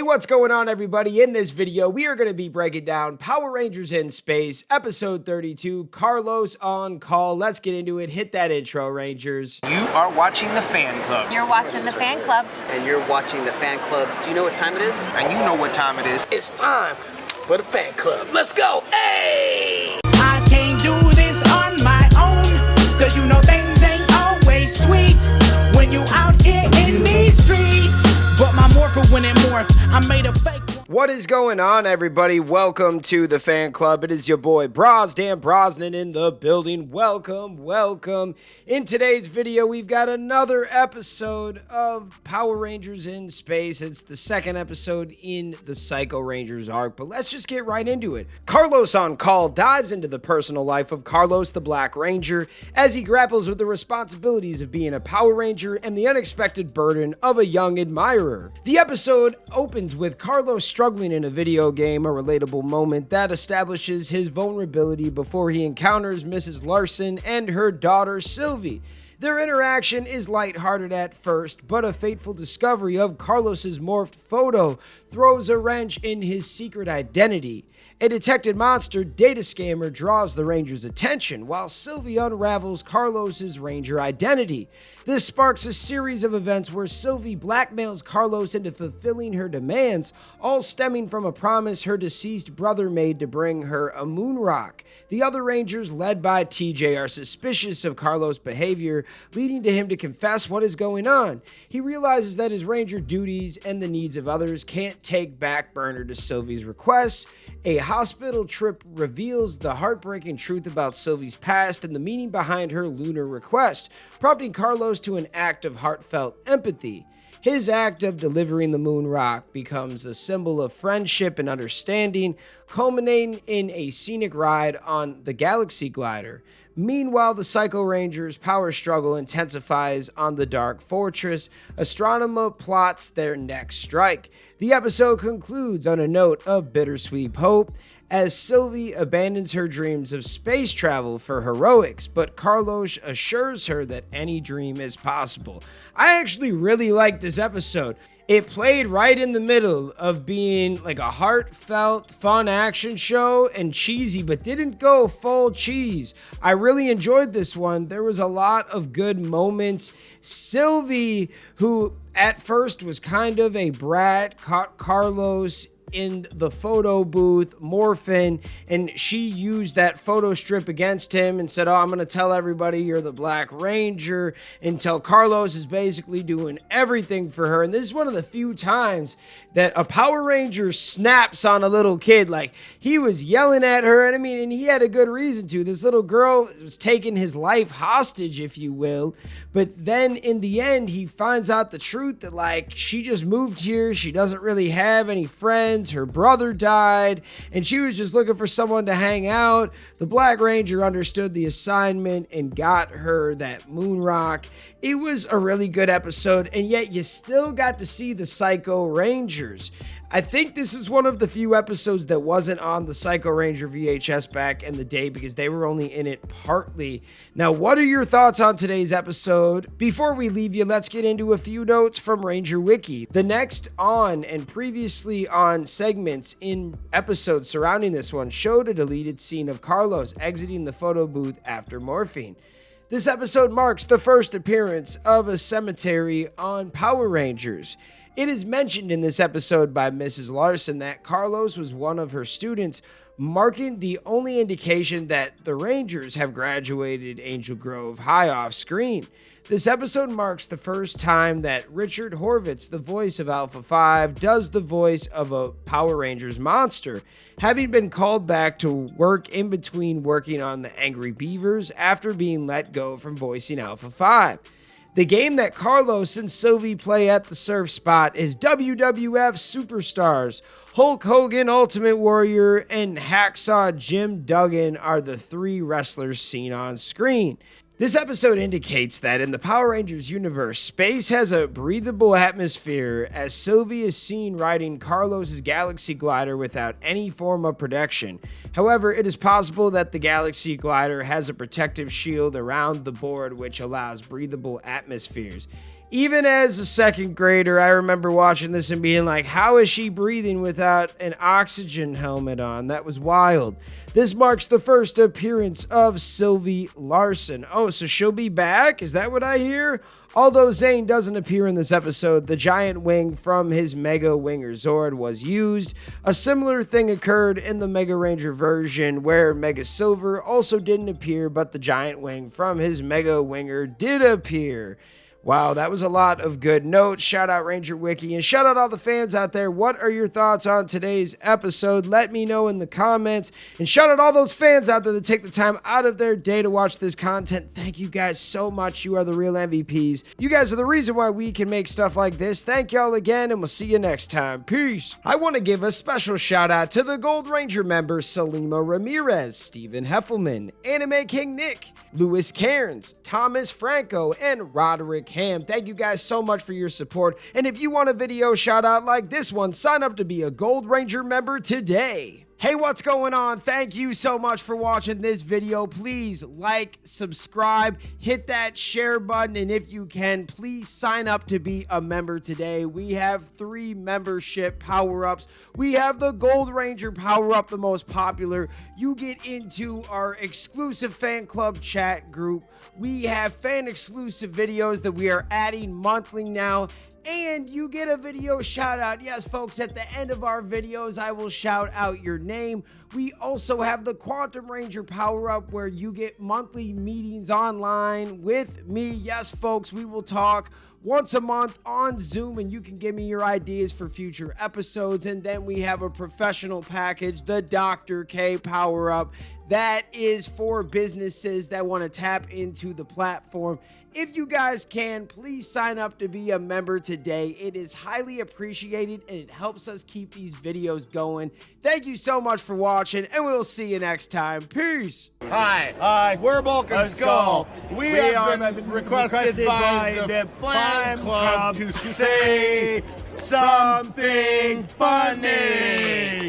what's going on, everybody? In this video, we are going to be breaking down Power Rangers in Space, episode 32, Carlos on Call. Let's get into it. Hit that intro, Rangers. You are watching the Fan Club. You're watching the Fan Club. And you're watching the Fan Club. Do you know what time it is? And you know what time it is. It's time for the Fan Club. Let's go. Hey! I can't do this on my own, cause you know things ain't always sweet when you out here in these streets. But my morpher when it morphed, I made a fake. What is going on, everybody? Welcome to the Fan Club. It is your boy Dan Brosnan in the building. Welcome. In today's video, we've got another episode of Power Rangers in Space. It's the second episode in the Psycho Rangers arc, but let's just get right into it. Carlos on Call dives into the personal life of Carlos the Black Ranger as he grapples with the responsibilities of being a Power Ranger and the unexpected burden of a young admirer. The episode opens with Carlos struggling in a video game, a relatable moment that establishes his vulnerability before he encounters Mrs. Larson and her daughter Sylvie. Their interaction is lighthearted at first, but a fateful discovery of Carlos's morphed photo throws a wrench in his secret identity. A detected monster data scammer draws the Ranger's attention, while Sylvie unravels Carlos's Ranger identity. This sparks a series of events where Sylvie blackmails Carlos into fulfilling her demands, all stemming from a promise her deceased brother made to bring her a moon rock. The other Rangers, led by TJ, are suspicious of Carlos' behavior, leading to him to confess what is going on. He realizes that his Ranger duties and the needs of others can't take back burner to Sylvie's requests. A hospital trip reveals the heartbreaking truth about Sylvie's past and the meaning behind her lunar request, prompting Carlos to an act of heartfelt empathy. His act of delivering the moon rock becomes a symbol of friendship and understanding, culminating in a scenic ride on the Galaxy Glider. Meanwhile, the Psycho Rangers' power struggle intensifies on the Dark Fortress. Astronema plots their next strike. The episode concludes on a note of bittersweet hope, as Sylvie abandons her dreams of space travel for heroics, but Carlos assures her that any dream is possible. I actually really like this episode. It played right in the middle of being like a heartfelt, fun action show and cheesy, but didn't go full cheese. I really enjoyed this one. There was a lot of good moments. Sylvie, who at first was kind of a brat, caught Carlos in the photo booth morphin, and she used that photo strip against him and said, I'm gonna tell everybody you're the Black Ranger, until Carlos is basically doing everything for her. And this is one of the few times that a Power Ranger snaps on a little kid. Like, he was yelling at her, and and he had a good reason to. This little girl was taking his life hostage, if you will, but then in the end he finds out the truth that, like, she just moved here, she doesn't really have any friends, her brother died, and she was just looking for someone to hang out. The Black Ranger understood the assignment and got her that moon rock. It was a really good episode, and yet you still got to see the Psycho Rangers. I think this is one of the few episodes that wasn't on the Psycho Ranger VHS back in the day because they were only in it partly. Now, what are your thoughts on today's episode? Before we leave you, let's get into a few notes from Ranger Wiki. The next on and previously on segments in episodes surrounding this one showed a deleted scene of Carlos exiting the photo booth after morphine. This episode marks the first appearance of a cemetery on Power Rangers. It is mentioned in this episode by Mrs. Larson that Carlos was one of her students, marking the only indication that the Rangers have graduated Angel Grove High off screen. This episode marks the first time that Richard Horvitz, the voice of Alpha 5, does the voice of a Power Rangers monster, having been called back to work in between working on the Angry Beavers after being let go from voicing Alpha 5. The game that Carlos and Sylvie play at the surf spot is WWF Superstars. Hulk Hogan, Ultimate Warrior, and Hacksaw Jim Duggan are the three wrestlers seen on screen. This episode indicates that in the Power Rangers universe, space has a breathable atmosphere as Sylvie is seen riding Carlos's Galaxy Glider without any form of protection. However, it is possible that the Galaxy Glider has a protective shield around the board which allows breathable atmospheres. Even as a second grader, I remember watching this and being like, how is she breathing without an oxygen helmet on? That was wild. This marks the first appearance of Sylvie Larson. Oh, so she'll be back? Is that what I hear? Although Zane doesn't appear in this episode, the giant wing from his Mega Winger Zord was used. A similar thing occurred in the Mega Ranger version where Mega Silver also didn't appear, but the giant wing from his Mega Winger did appear. Wow, that was a lot of good notes. Shout out Ranger Wiki and shout out all the fans out there. What are your thoughts on today's episode? Let me know in the comments. And shout out all those fans out there that take the time out of their day to watch this content. Thank you guys so much. You are the real MVPs. You guys are the reason why we can make stuff like this. Thank y'all again, and we'll see you next time. Peace. I want to give a special shout out to the Gold Ranger members Salima Ramirez, Stephen Heffelman, Anime King Nick, Louis Cairns, Thomas Franco, and Roderick Ham. Thank you guys so much for your support. And if you want a video shout out like this one, sign up to be a Gold Ranger member today. Hey, what's going on? Thank you so much for watching this video. Please like, subscribe, hit that share button, and if you can, please sign up to be a member today. We have 3 membership power-ups. We have the Gold Ranger power-up, the most popular. You get into our exclusive fan club chat group. We have fan-exclusive videos that we are adding monthly now. And you get a video shout out. Yes, folks, at the end of our videos, I will shout out your name. We also have the Quantum Ranger power up where you get monthly meetings online with me. Yes, folks, we will talk once a month on Zoom and you can give me your ideas for future episodes. And then we have a professional package, the Dr. K power up. That is for businesses that want to tap into the platform. If you guys can, please sign up to be a member today. It is highly appreciated and it helps us keep these videos going. Thank you so much for watching and we'll see you next time. Peace. Hi, we're Bulk and Skull. We have been requested by the fan club to say something funny.